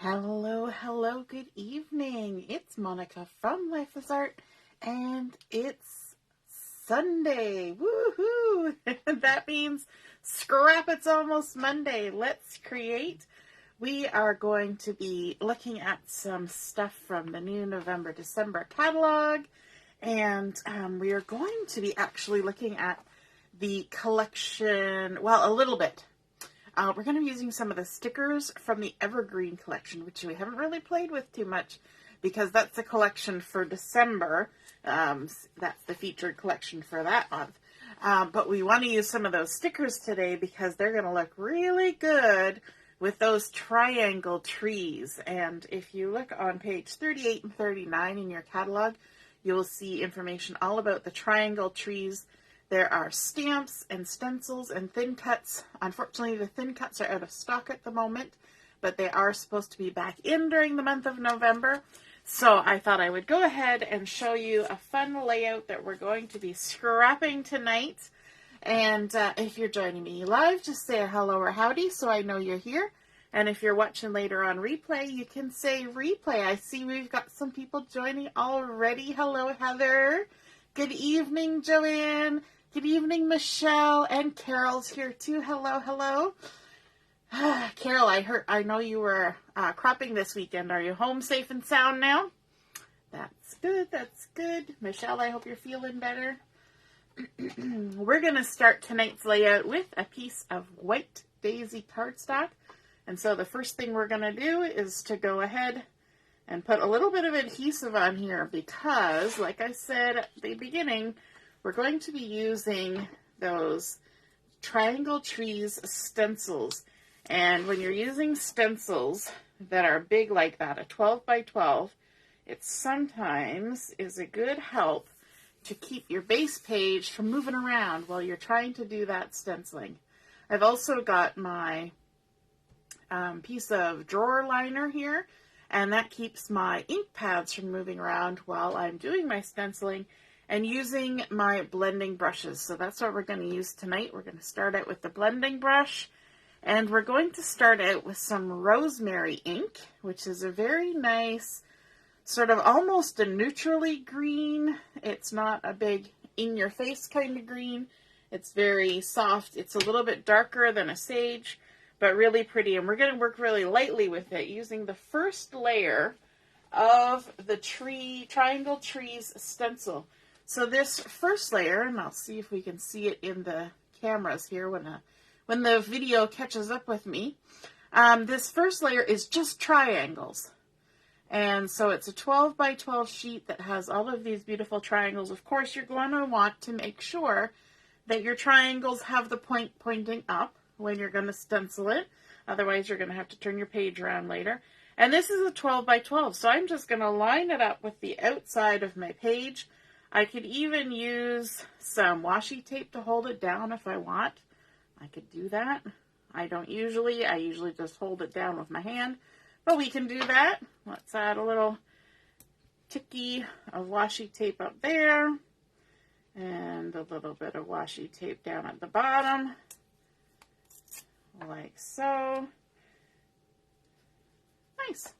Hello, hello, good evening. It's Monica from Life is Art, and it's Sunday. Woohoo! That means scrap, it's almost Monday. Let's create. We are going to be looking at some stuff from the new November-December catalog, and we are going to be actually looking at the collection, well, a little bit. We're going to be using some of the stickers from the Evergreen collection, which we haven't really played with too much because that's the collection for December. That's the featured collection for that month. But we want to use some of those stickers today because they're going to look really good with those triangle trees. And if you look on page 38 and 39 in your catalog, you'll see information all about the triangle trees. There are stamps and stencils and thin cuts. Unfortunately, the thin cuts are out of stock at the moment, but they are supposed to be back in during the month of November. So I thought I would go ahead and show you a fun layout that we're going to be scrapping tonight. And if you're joining me live, just say a hello or howdy so I know you're here. And if you're watching later on replay, you can say replay. I see we've got some people joining already. Hello, Heather. Good evening, Joanne. Good evening, Michelle, and Carol's here too. Hello, hello. Carol, I know you were cropping this weekend. Are you home safe and sound now? That's good, that's good. Michelle, I hope you're feeling better. We're going to start tonight's layout with a piece of white daisy cardstock. And so the first thing we're going to do is to go ahead and put a little bit of adhesive on here because, like I said at the beginning, we're going to be using those triangle trees stencils. And when you're using stencils that are big like that, a 12 by 12, it sometimes is a good help to keep your base page from moving around while you're trying to do that stenciling. I've also got my piece of drawer liner here, and that keeps my ink pads from moving around while I'm doing my stenciling and using my blending brushes. So that's what we're going to use tonight. We're going to start out with the blending brush, and we're going to start out with some Rosemary ink, which is a very nice, sort of almost a neutrally green. It's not a big in-your-face kind of green. It's very soft. It's a little bit darker than a sage, but really pretty. And we're going to work really lightly with it using the first layer of the triangle trees stencil. So this first layer, and I'll see if we can see it in the cameras here when the video catches up with me. This first layer is just triangles. And so it's a 12 by 12 sheet that has all of these beautiful triangles. Of course, you're going to want to make sure that your triangles have the point pointing up when you're going to stencil it. Otherwise, you're going to have to turn your page around later. And this is a 12 by 12, so I'm just going to line it up with the outside of my page. I could even use some washi tape to hold it down if I want. I could do that. I usually just hold it down with my hand, but we can do that. Let's add a little ticky of washi tape up there and a little bit of washi tape down at the bottom, like so. Nice.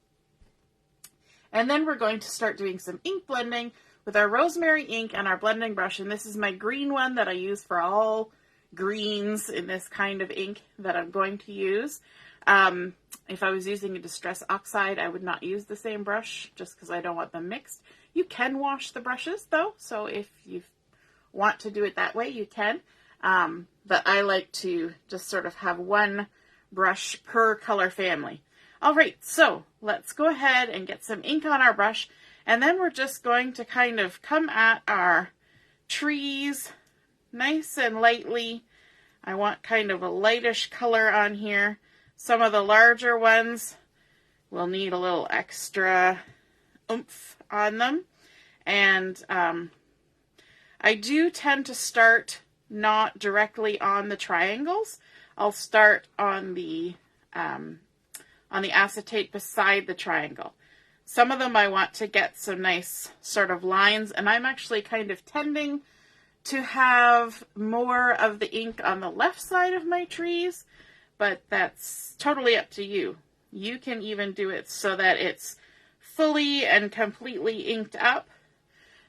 And then we're going to start doing some ink blending with our Rosemary ink and our blending brush. And this is my green one that I use for all greens in this kind of ink that I'm going to use. If I was using a Distress Oxide, I would not use the same brush just because I don't want them mixed. You can wash the brushes though, so if you want to do it that way, you can. But I like to just sort of have one brush per color family. All right, so let's go ahead and get some ink on our brush, and then we're just going to kind of come at our trees nice and lightly. I want kind of a lightish color on here. Some of the larger ones will need a little extra oomph on them. And I do tend to start not directly on the triangles. I'll start on the acetate beside the triangle. Some of them I want to get some nice sort of lines, and I'm actually kind of tending to have more of the ink on the left side of my trees, but that's totally up to you. You can even do it so that it's fully and completely inked up.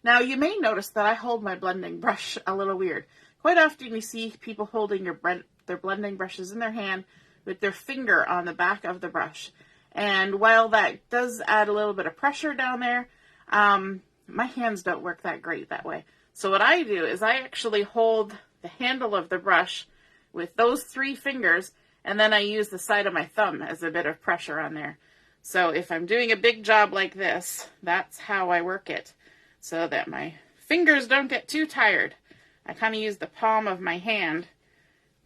Now you may notice that I hold my blending brush a little weird. Quite often you see people holding their blending brushes in their hand with their finger on the back of the brush. And while that does add a little bit of pressure down there, my hands don't work that great that way. So what I do is I actually hold the handle of the brush with those 3 fingers, and then I use the side of my thumb as a bit of pressure on there. So if I'm doing a big job like this, that's how I work it, so that my fingers don't get too tired. I kind of use the palm of my hand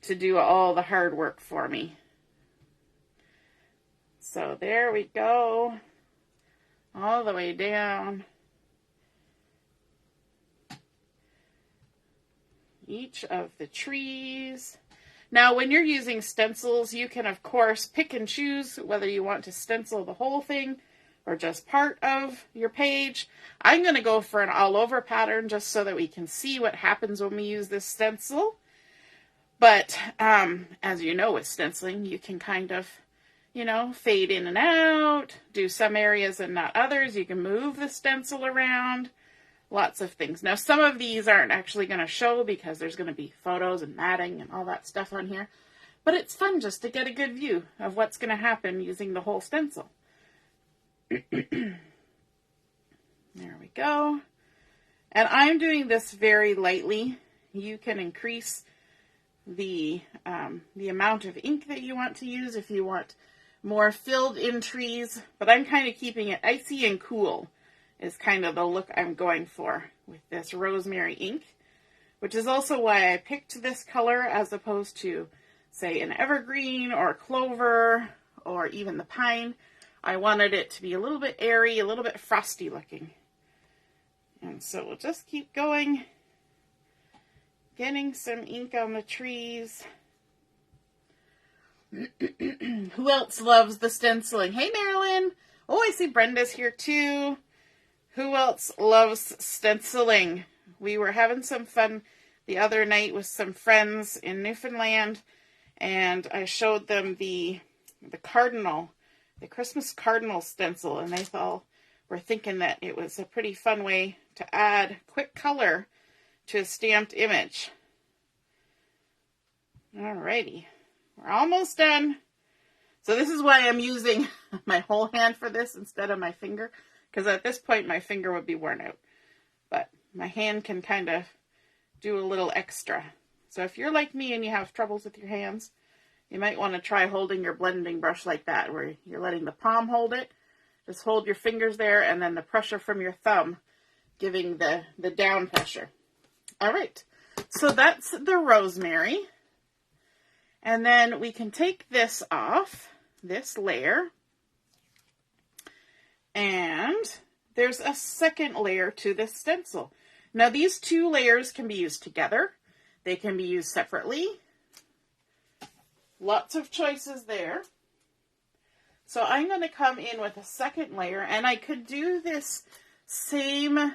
to do all the hard work for me. So there we go, all the way down. Each of the trees. Now, when you're using stencils, you can, of course, pick and choose whether you want to stencil the whole thing or just part of your page. I'm going to go for an all-over pattern just so that we can see what happens when we use this stencil. But as you know, with stenciling, you can kind of, fade in and out, do some areas and not others. You can move the stencil around. Lots of things. Now, some of these aren't actually going to show because there's going to be photos and matting and all that stuff on here. But it's fun just to get a good view of what's going to happen using the whole stencil. There we go. And I'm doing this very lightly. You can increase the amount of ink that you want to use if you want more filled in trees. But I'm kind of keeping it icy and cool. Is kind of the look I'm going for with this Rosemary ink, which is also why I picked this color as opposed to, say, an Evergreen or Clover or even the Pine. I wanted it to be a little bit airy, a little bit frosty looking. And so we'll just keep going, getting some ink on the trees. Who else loves the stenciling? Hey, Marilyn. Oh, I see Brenda's here too. Who else loves stenciling? We were having some fun the other night with some friends in Newfoundland, and I showed them the Christmas cardinal stencil, and they all were thinking that it was a pretty fun way to add quick color to a stamped image. Alrighty, we're almost done. So this is why I'm using my whole hand for this instead of my finger. Because at this point, my finger would be worn out. But my hand can kind of do a little extra. So if you're like me and you have troubles with your hands, you might want to try holding your blending brush like that, where you're letting the palm hold it. Just hold your fingers there, and then the pressure from your thumb giving the down pressure. All right. So that's the Rosemary. And then we can take this off, this layer. And there's a second layer to this stencil. Now these 2 layers can be used together. They can be used separately. Lots of choices there. So I'm going to come in with a second layer, and I could do this same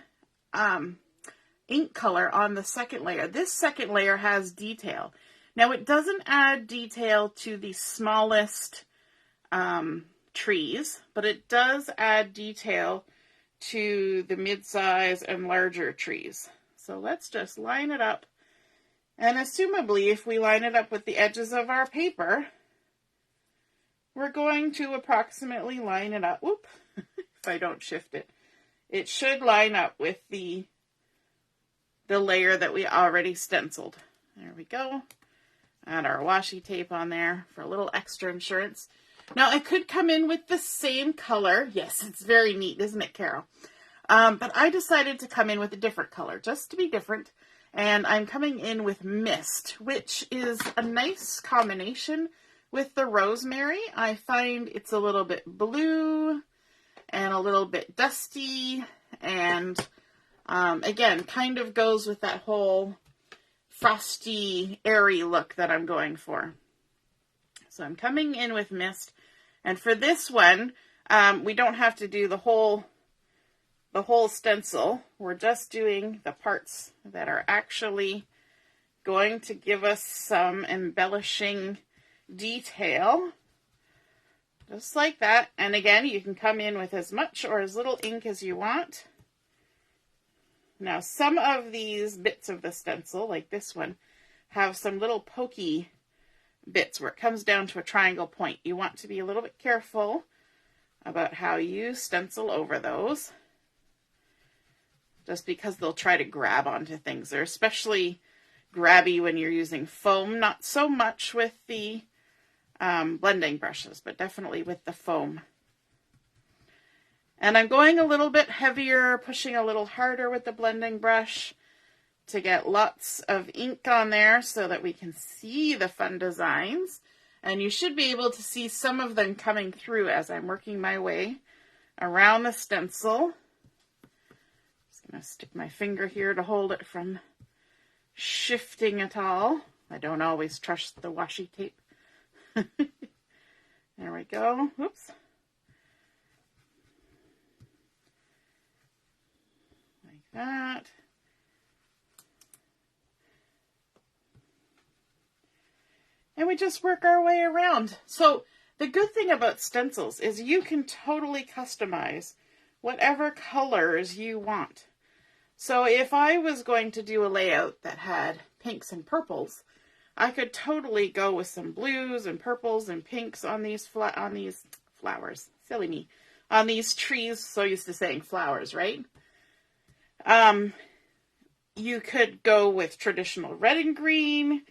ink color on the second layer. This second layer has detail. Now it doesn't add detail to the smallest trees, but it does add detail to the mid-size and larger trees. So let's just line it up, and assumably if we line it up with the edges of our paper, we're going to approximately line it up. Whoop, if I don't shift it. It should line up with the layer that we already stenciled. There we go. Add our washi tape on there for a little extra insurance. Now, I could come in with the same color. Yes, it's very neat, isn't it, Carol? But I decided to come in with a different color, just to be different. And I'm coming in with Mist, which is a nice combination with the Rosemary. I find it's a little bit blue and a little bit dusty. And, again, kind of goes with that whole frosty, airy look that I'm going for. So I'm coming in with Mist. And for this one, we don't have to do the whole stencil. We're just doing the parts that are actually going to give us some embellishing detail. Just like that. And again, you can come in with as much or as little ink as you want. Now, some of these bits of the stencil, like this one, have some little pokey bits where it comes down to a triangle point. You want to be a little bit careful about how you stencil over those, just because they'll try to grab onto things. They're especially grabby when you're using foam, not so much with the blending brushes, but definitely with the foam. And I'm going a little bit heavier, pushing a little harder with the blending brush to get lots of ink on there so that we can see the fun designs. And you should be able to see some of them coming through as I'm working my way around the stencil. Just going to stick my finger here to hold it from shifting at all. I don't always trust the washi tape. There we go. Whoops. Like that. And we just work our way around. So the good thing about stencils is you can totally customize whatever colors you want. So if I was going to do a layout that had pinks and purples, I could totally go with some blues and purples and pinks on these flowers. Silly me. On these trees. So used to saying flowers, right? You could go with traditional red and green.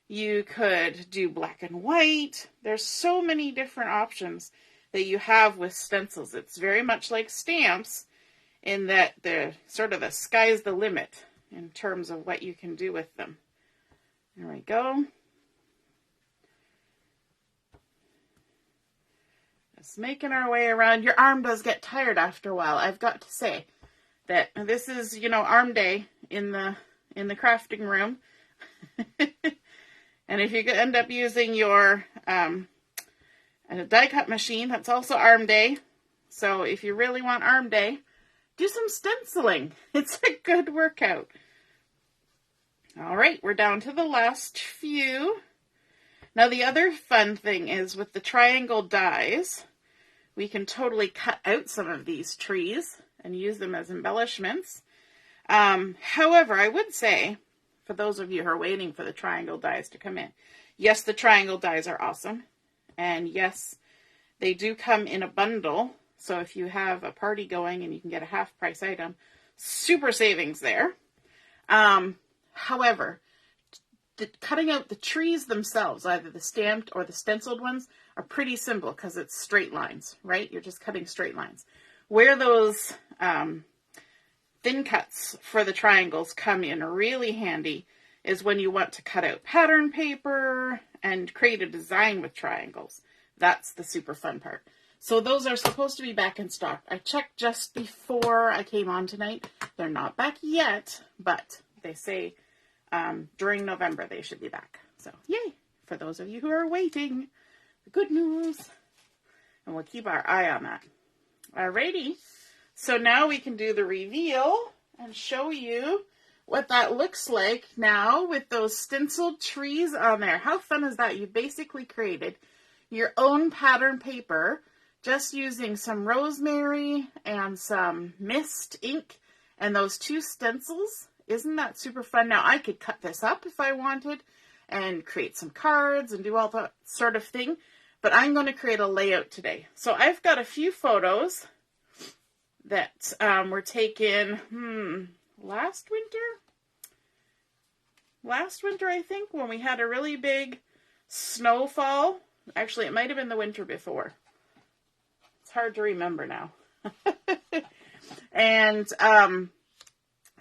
You could do black and white. There's so many different options that you have with stencils. It's very much like stamps in that the sky's the limit in terms of what you can do with them. There we go. Just making our way around. Your arm does get tired after a while. I've got to say that this is, arm day in the crafting room. And if you end up using your die cut machine, that's also arm day. So if you really want arm day, do some stenciling. It's a good workout. All right, we're down to the last few. Now the other fun thing is with the triangle dies, we can totally cut out some of these trees and use them as embellishments. However, I would say, for those of you who are waiting for the triangle dies to come in, yes, the triangle dies are awesome. And yes, they do come in a bundle. So if you have a party going and you can get a half price item, super savings there. However, cutting out the trees themselves, either the stamped or the stenciled ones, are pretty simple because it's straight lines, right? You're just cutting straight lines. Where those thin cuts for the triangles come in really handy is when you want to cut out pattern paper and create a design with triangles. That's the super fun part. So those are supposed to be back in stock. I checked just before I came on tonight. They're not back yet, but they say during November they should be back. So yay, for those of you who are waiting, the good news. And we'll keep our eye on that. Alrighty. So now we can do the reveal and show you what that looks like now with those stenciled trees on there. How fun is that? You basically created your own pattern paper just using some rosemary and some mist ink and those two stencils. Isn't that super fun? Now I could cut this up if I wanted and create some cards and do all that sort of thing, but I'm going to create a layout today. So I've got a few photos that were taken last winter, I think, when we had a really big snowfall. Actually, it might have been the winter before. It's hard to remember now. And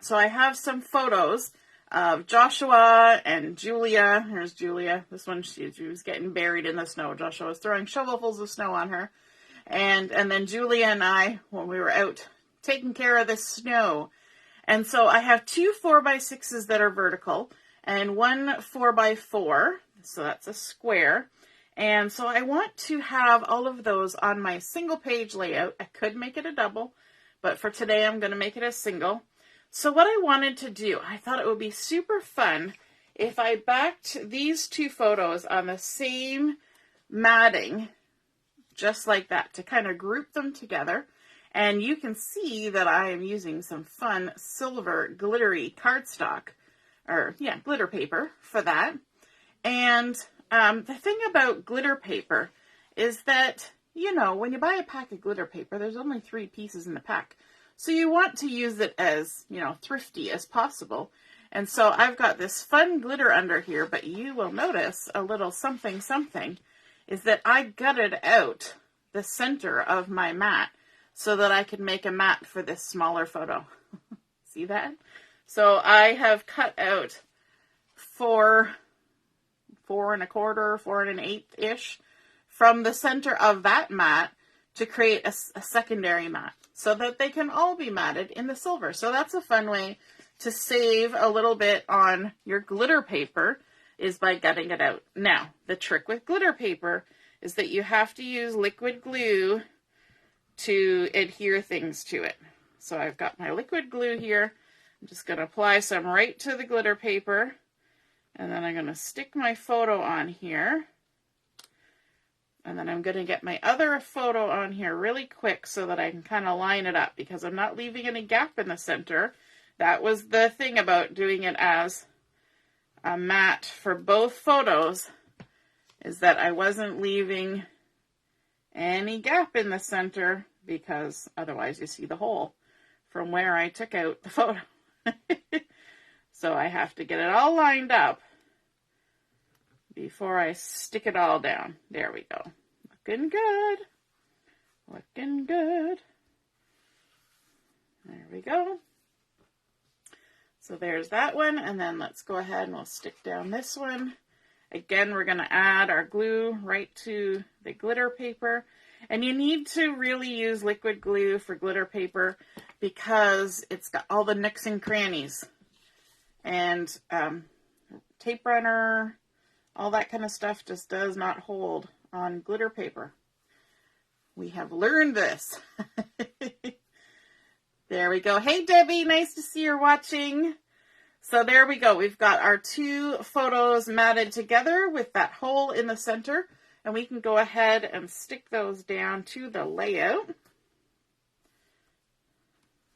so I have some photos of Joshua and Julia. Here's Julia. This one, she was getting buried in the snow. Joshua was throwing shovelfuls of snow on her. And then Julia and I, when we were out taking care of the snow. And so I have two 4x6s that are vertical and one 4x4. So that's a square. And so I want to have all of those on my single page layout. I could make it a double, but for today I'm going to make it a single. So what I wanted to do, I thought it would be super fun if I backed these two photos on the same matting just like that, to kind of group them together. And you can see that I am using some fun silver glittery cardstock, or yeah, glitter paper for that. And the thing about glitter paper is that, you know, when you buy a pack of glitter paper, there's only 3 pieces in the pack. So you want to use it as, you know, thrifty as possible. And so I've got this fun glitter under here, but you will notice a little something something is that I gutted out the center of my mat so that I could make a mat for this smaller photo. See that? So I have cut out 4 1/4, 4 1/8-ish from the center of that mat to create a secondary mat so that they can all be matted in the silver. So that's a fun way to save a little bit on your glitter paper, is by gutting it out. Now, the trick with glitter paper is that you have to use liquid glue to adhere things to it. So I've got my liquid glue here. I'm just going to apply some right to the glitter paper, and then I'm going to stick my photo on here. And then I'm going to get my other photo on here really quick so that I can kind of line it up, because I'm not leaving any gap in the center. That was the thing about doing it as a mat for both photos, is that I wasn't leaving any gap in the center, because otherwise you see the hole from where I took out the photo. So I have to get it all lined up before I stick it all down. There we go. Looking good. Looking good. There we go. So there's that one, and then let's go ahead and we'll stick down this one. Again, we're going to add our glue right to the glitter paper. And you need to really use liquid glue for glitter paper because it's got all the nooks and crannies. And tape runner, all that kind of stuff just does not hold on glitter paper. We have learned this. There we go. Hey, Debbie, nice to see you're watching. So there we go. We've got our 2 photos matted together with that hole in the center. And we can go ahead and stick those down to the layout.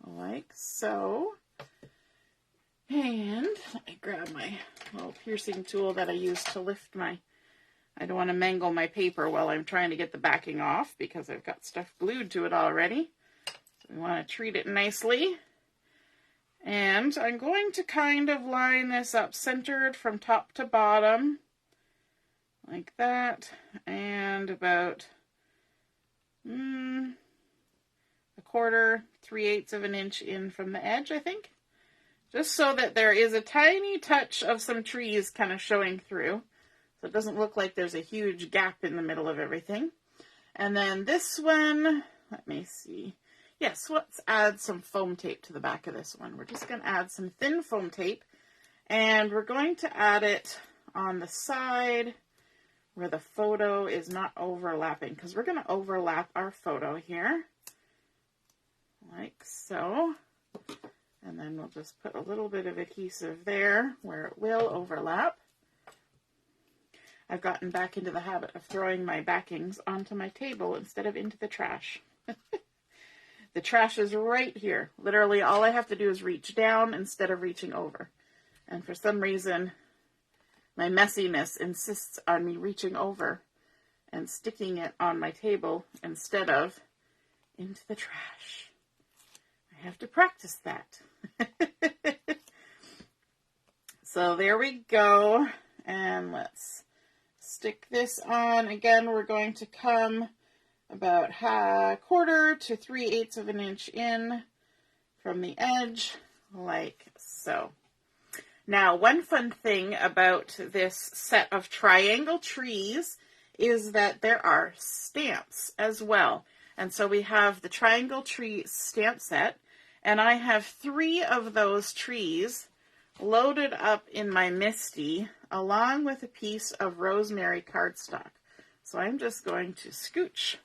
Like so. And let me grab my little piercing tool that I use to lift my... I don't want to mangle my paper while I'm trying to get the backing off, because I've got stuff glued to it already. So we want to treat it nicely. And I'm going to kind of line this up centered from top to bottom, like that, and about 1/4, 3/8 of an inch in from the edge, I think. Just so that there is a tiny touch of some trees kind of showing through. So it doesn't look like there's a huge gap in the middle of everything. And then this one, let me see. Yes, let's add some foam tape to the back of this one. We're just going to add some thin foam tape. And we're going to add it on the side where the photo is not overlapping, because we're going to overlap our photo here. Like so. And then we'll just put a little bit of adhesive there where it will overlap. I've gotten back into the habit of throwing my backings onto my table instead of into the trash. The trash is right here. Literally all I have to do is reach down instead of reaching over. And for some reason, my messiness insists on me reaching over and sticking it on my table instead of into the trash. I have to practice that. So there we go. And let's stick this on. Again, we're going to come about 1/4 to 3/8 of an inch in from the edge, like so. Now, one fun thing about this set of triangle trees is that there are stamps as well. And so we have the triangle tree stamp set, and I have 3 of those trees loaded up in my Misty along with a piece of Rosemary cardstock. So I'm just going to scooch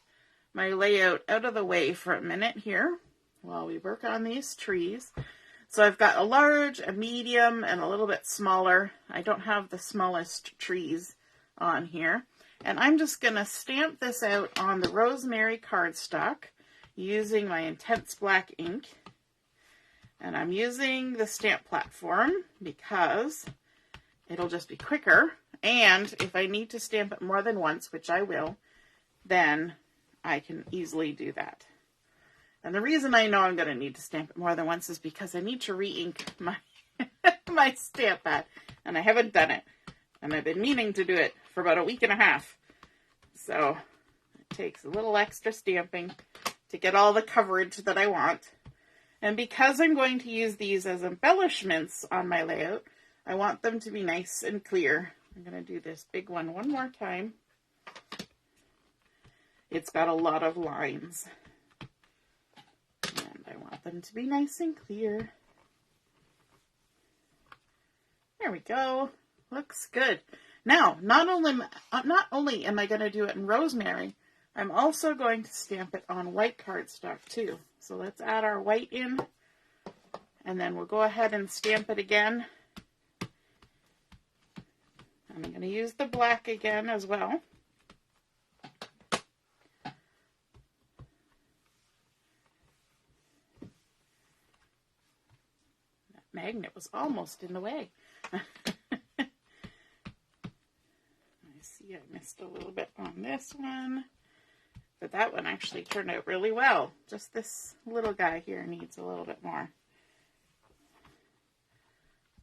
my layout out of the way for a minute here while we work on these trees. So I've got a large, a medium, and a little bit smaller. I don't have the smallest trees on here. And I'm just going to stamp this out on the Rosemary cardstock using my Intense Black ink. And I'm using the stamp platform because it'll just be quicker. And if I need to stamp it more than once, which I will, then I can easily do that. And the reason I know I'm going to need to stamp it more than once is because I need to re-ink my, my stamp pad. And I haven't done it. And I've been meaning to do it for about a week and a half. So it takes a little extra stamping to get all the coverage that I want. And because I'm going to use these as embellishments on my layout, I want them to be nice and clear. I'm going to do this big one more time. It's got a lot of lines. And I want them to be nice and clear. There we go. Looks good. Now, not only am I going to do it in Rosemary, I'm also going to stamp it on white cardstock too. So let's add our white in, and then we'll go ahead and stamp it again. I'm going to use the black again as well. That magnet was almost in the way. I see I missed a little bit on this one. But that one actually turned out really well. Just this little guy here needs a little bit more.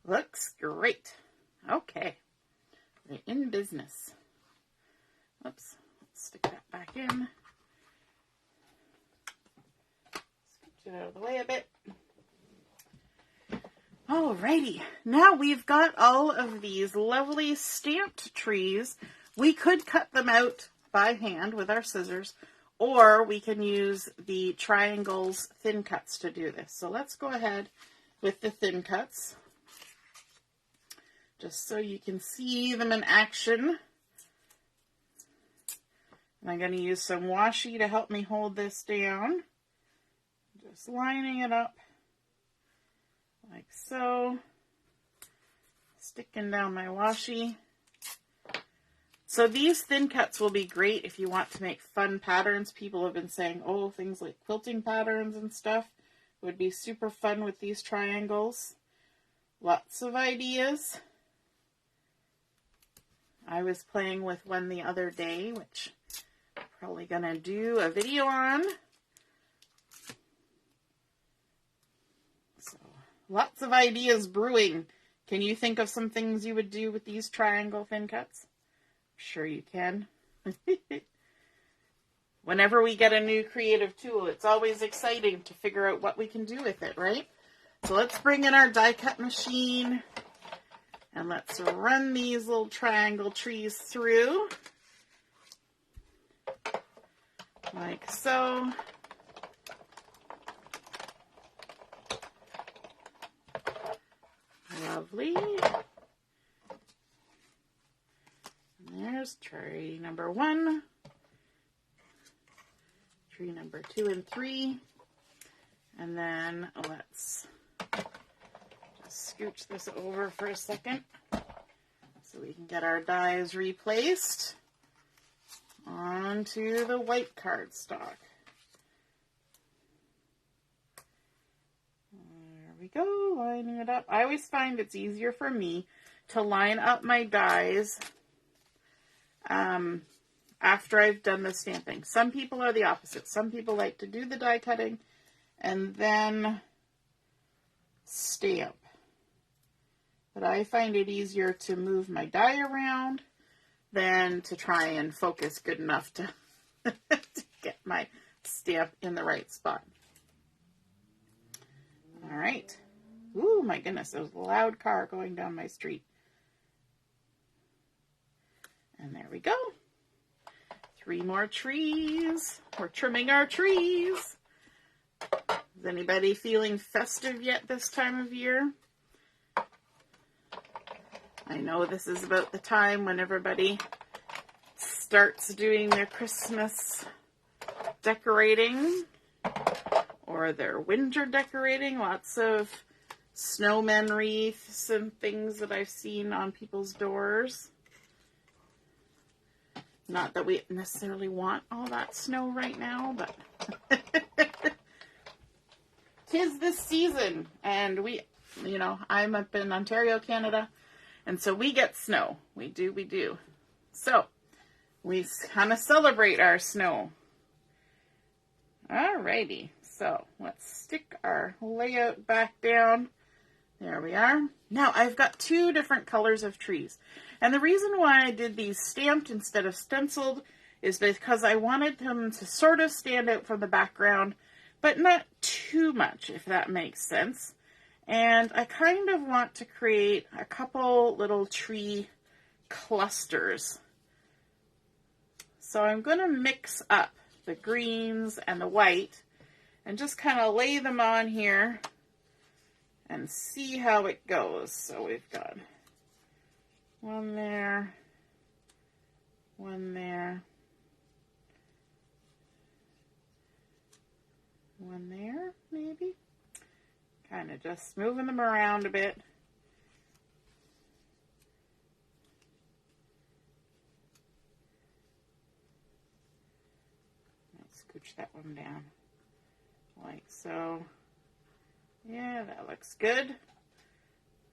Looks great. Okay. We're in business. Oops. Let's stick that back in. Scooch it out of the way a bit. Alrighty. Now we've got all of these lovely stamped trees. We could cut them out by hand with our scissors, or we can use the triangles thin cuts to do this. So let's go ahead with the thin cuts, just so you can see them in action. And I'm going to use some washi to help me hold this down. Just lining it up like so, sticking down my washi. So these thin cuts will be great if you want to make fun patterns. People have been saying, oh, things like quilting patterns and stuff would be super fun with these triangles. Lots of ideas. I was playing with one the other day, which I'm probably going to do a video on. So lots of ideas brewing. Can you think of some things you would do with these triangle thin cuts? Sure you can. Whenever we get a new creative tool, it's always exciting to figure out what we can do with it, right? So let's bring in our die cut machine and let's run these little triangle trees through. Like so. Lovely. There's tree number 1, tree number 2 and 3, and then let's just scooch this over for a second so we can get our dies replaced onto the white cardstock. There we go, lining it up. I always find it's easier for me to line up my dies after I've done the stamping. Some people are the opposite. Some people like to do the die cutting and then stamp. But I find it easier to move my die around than to try and focus good enough to, to get my stamp in the right spot. All right. Ooh, my goodness, there was a loud car going down my street. And there we go. 3 more trees. We're trimming our trees. Is anybody feeling festive yet this time of year? I know this is about the time when everybody starts doing their Christmas decorating or their winter decorating. Lots of snowman wreaths and things that I've seen on people's doors. Not that we necessarily want all that snow right now, but 'tis this season, and we, you know, I'm up in Ontario, Canada, and so we get snow. We do. So we kind of celebrate our snow. Alrighty, so let's stick our layout back down. There we are. Now I've got two different colors of trees. And the reason why I did these stamped instead of stenciled is because I wanted them to sort of stand out from the background, but not too much, if that makes sense. And I kind of want to create a couple little tree clusters. So I'm going to mix up the greens and the white and just kind of lay them on here and see how it goes. So we've got one there, one there, one there, maybe. Kind of just moving them around a bit. Let's scooch that one down like so. Yeah, that looks good.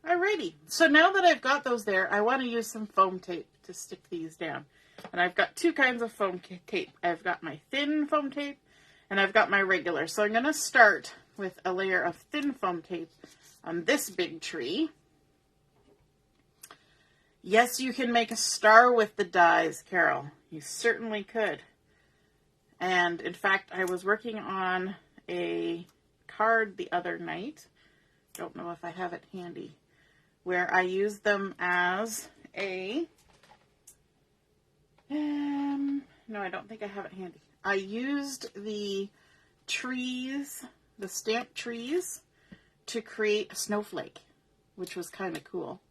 Alrighty, so now that I've got those there, I want to use some foam tape to stick these down. And I've got two kinds of foam tape. I've got my thin foam tape and I've got my regular. So I'm going to start with a layer of thin foam tape on this big tree. Yes, you can make a star with the dies, Carol. You certainly could. And in fact, I was working on a card the other night. Don't know if I have it handy. Where I used them as a... no, I don't think I have it handy. I used the trees, the stamped trees, to create a snowflake, which was kind of cool.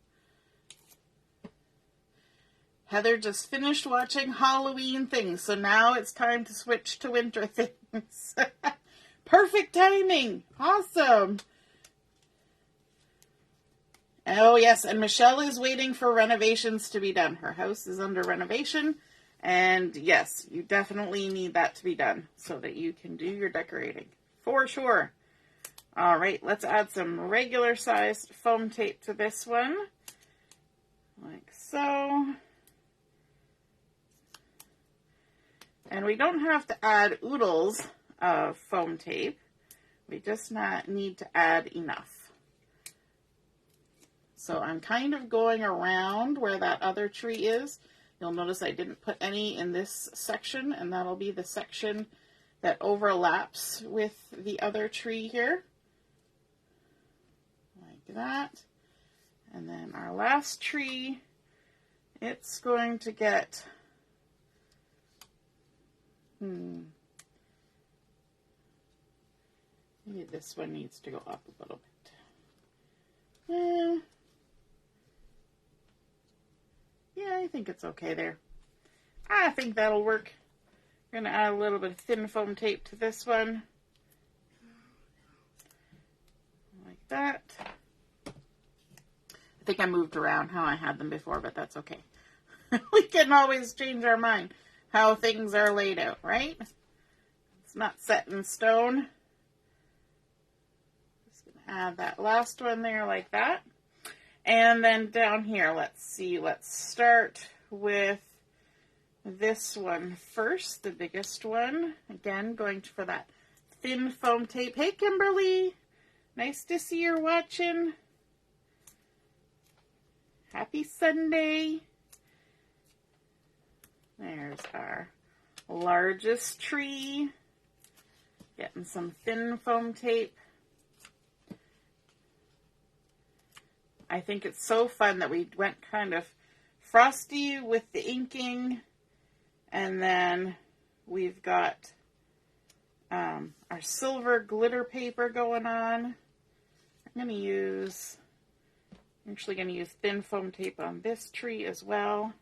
Heather just finished watching Halloween things, so now it's time to switch to winter things. Perfect timing. Awesome. Oh, yes, and Michelle is waiting for renovations to be done. Her house is under renovation, and yes, you definitely need that to be done so that you can do your decorating. For sure. All right, let's add some regular sized foam tape to this one. Like so. And we don't have to add oodles of foam tape. We just need to add enough. So I'm kind of going around where that other tree is. You'll notice I didn't put any in this section, and that'll be the section that overlaps with the other tree here. Like that. And then our last tree, it's going to get... Maybe this one needs to go up a little bit. Yeah, I think it's okay there. I think that'll work. I'm going to add a little bit of thin foam tape to this one. Like that. I think I moved around how I had them before, but that's okay. We can always change our mind how things are laid out, right? It's not set in stone. Just going to add that last one there like that. And then down here, let's see, let's start with this one first, the biggest one. Again, going for that thin foam tape. Hey, Kimberly, nice to see you're watching. Happy Sunday. There's our largest tree. Getting some thin foam tape. I think it's so fun that we went kind of frosty with the inking, and then we've got our silver glitter paper going on. I'm actually going to use thin foam tape on this tree as well.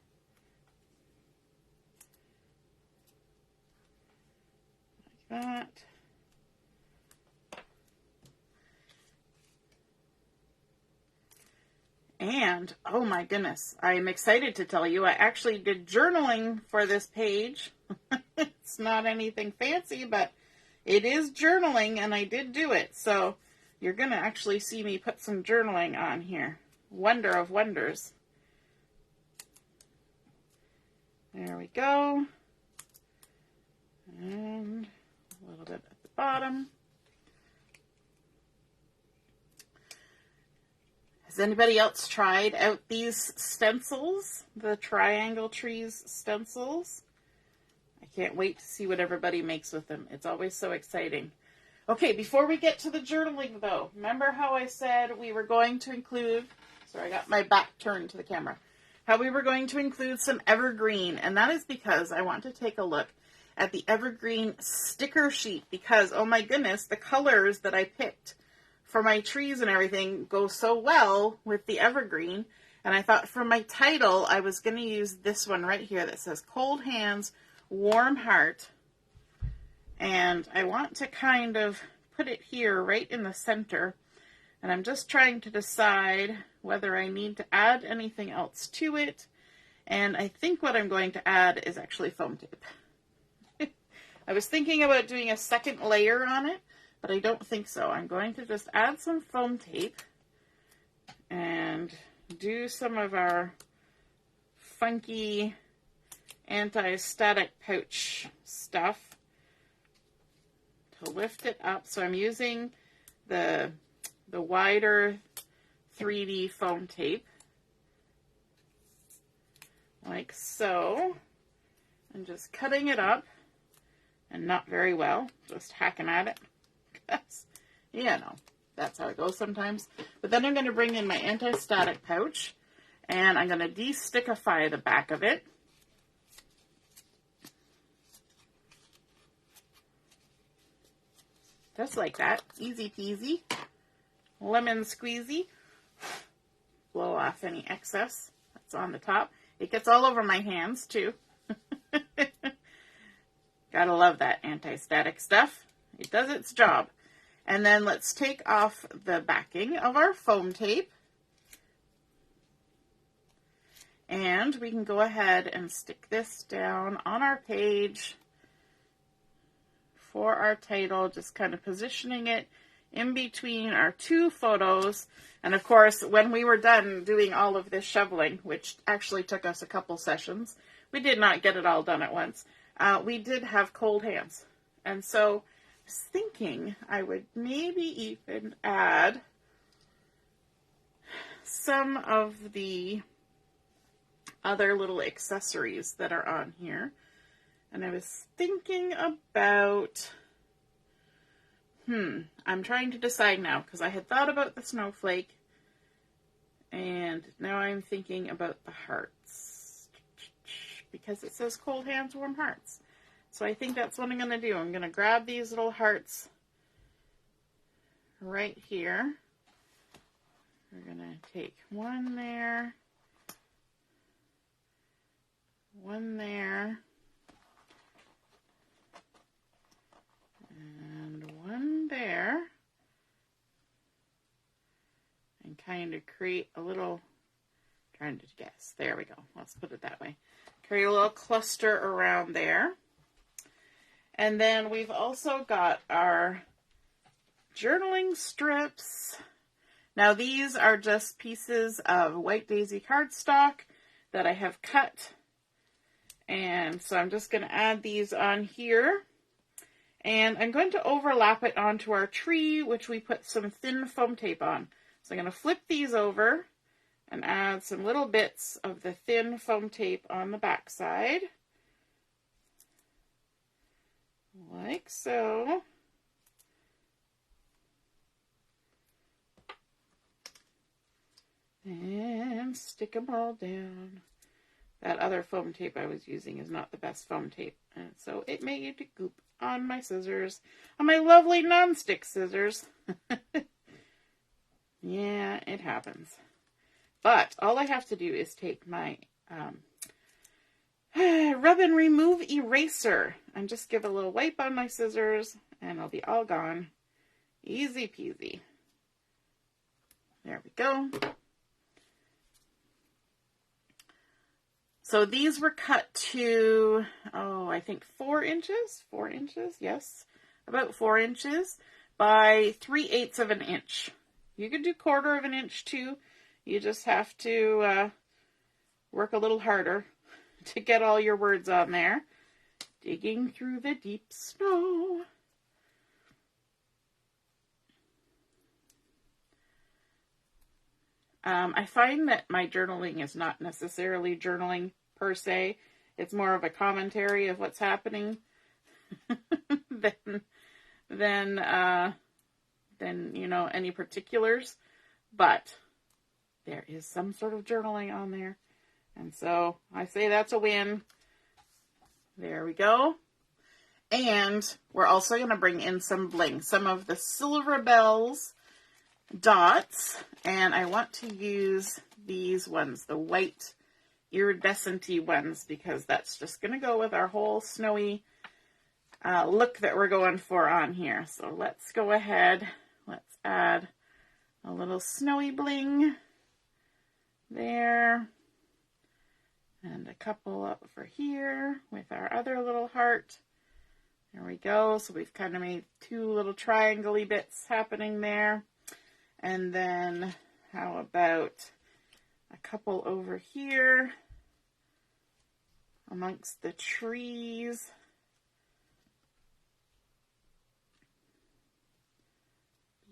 Like that. And, oh my goodness, I'm excited to tell you, I actually did journaling for this page. It's not anything fancy, but it is journaling, and I did do it. So you're going to actually see me put some journaling on here. Wonder of wonders. There we go. And a little bit at the bottom. Has anybody else tried out these stencils? The Triangle Trees stencils? I can't wait to see what everybody makes with them. It's always so exciting. Okay, before we get to the journaling though, remember how I said we were going to include, sorry, I got my back turned to the camera, how we were going to include some Evergreen, and that is because I want to take a look at the Evergreen sticker sheet because, oh my goodness, the colors that I picked for my trees and everything go so well with the Evergreen. And I thought for my title, I was going to use this one right here that says Cold Hands, Warm Heart. And I want to kind of put it here right in the center. And I'm just trying to decide whether I need to add anything else to it. And I think what I'm going to add is actually foam tape. I was thinking about doing a second layer on it, but I don't think so. I'm going to just add some foam tape and do some of our funky anti-static pouch stuff to lift it up. So I'm using the wider 3D foam tape, like so, and just cutting it up, and not very well, just hacking at it. Yeah, no, that's how it goes sometimes. But then I'm going to bring in my anti-static pouch, and I'm going to de-stickify the back of it. Just like that. Easy peasy. Lemon squeezy. Blow off any excess that's on the top. It gets all over my hands, too. Gotta love that anti-static stuff. It does its job. And then let's take off the backing of our foam tape. And we can go ahead and stick this down on our page for our title, just kind of positioning it in between our two photos. And of course, when we were done doing all of this shoveling, which actually took us a couple sessions, we did not get it all done at once. We did have cold hands. And so I was thinking I would maybe even add some of the other little accessories that are on here. And I was thinking about, I'm trying to decide now because I had thought about the snowflake and now I'm thinking about the hearts because it says cold hands, warm hearts. So I think that's what I'm going to do. I'm going to grab these little hearts right here. We're going to take one there, one there, and one there, and kind of create a little, trying to guess, there we go, let's put it that way, create a little cluster around there. And then we've also got our journaling strips. Now these are just pieces of white daisy cardstock that I have cut. And so I'm just going to add these on here. And I'm going to overlap it onto our tree, which we put some thin foam tape on. So I'm going to flip these over and add some little bits of the thin foam tape on the back side. Like so. And stick them all down. That other foam tape I was using is not the best foam tape, and so it made a goop on my scissors, on my lovely non-stick scissors. Yeah, it happens. But all I have to do is take my rub and remove eraser and just give a little wipe on my scissors and it'll be all gone. Easy peasy. There we go. So these were cut to, I think 4 inches. 4 inches, yes. About 4 inches by 3/8 of an inch. You could do 1/4 of an inch too. You just have to work a little harder to get all your words on there. Digging through the deep snow. I find that my journaling is not necessarily journaling per se. It's more of a commentary of what's happening than any particulars. But there is some sort of journaling on there. And so I say that's a win. There we go. And we're also going to bring in some bling, some of the Silver Bells dots. And I want to use these ones, the white iridescent-y ones, because that's just going to go with our whole snowy look that we're going for on here. So let's go ahead. Let's add a little snowy bling there. And a couple over here with our other little heart. There we go. So we've kind of made 2 little triangle-y bits happening there. And then how about a couple over here amongst the trees.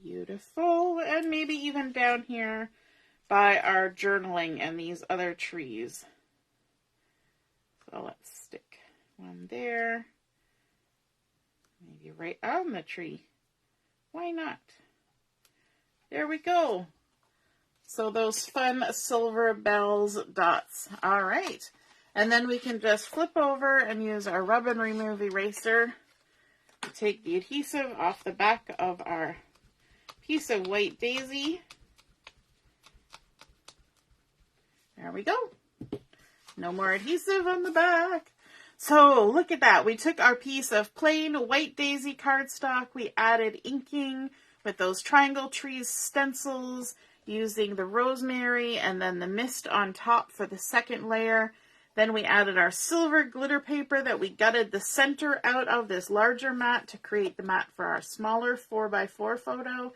Beautiful. And maybe even down here by our journaling and these other trees. So let's stick one there. Maybe right on the tree. Why not? There we go. So those fun Silver Bells dots. All right. And then we can just flip over and use our rub and remove eraser to take the adhesive off the back of our piece of white daisy. There we go. No more adhesive on the back. So look at that. We took our piece of plain white daisy cardstock. We added inking with those triangle trees stencils using the rosemary and then the mist on top for the second layer. Then we added our silver glitter paper that we gutted the center out of this larger mat to create the mat for our smaller 4x4 photo.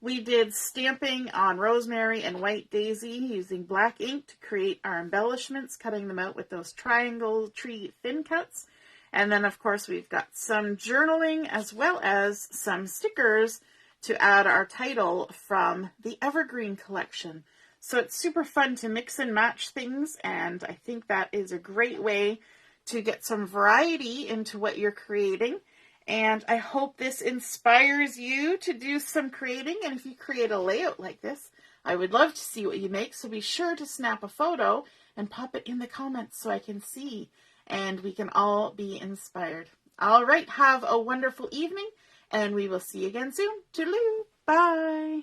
We did stamping on rosemary and white daisy using black ink to create our embellishments, cutting them out with those triangle tree thin cuts. And then, of course, we've got some journaling as well as some stickers to add our title from the Evergreen collection. So it's super fun to mix and match things, and I think that is a great way to get some variety into what you're creating. And I hope this inspires you to do some creating. And if you create a layout like this, I would love to see what you make. So be sure to snap a photo and pop it in the comments so I can see and we can all be inspired. All right, have a wonderful evening and we will see you again soon. Toodaloo, bye.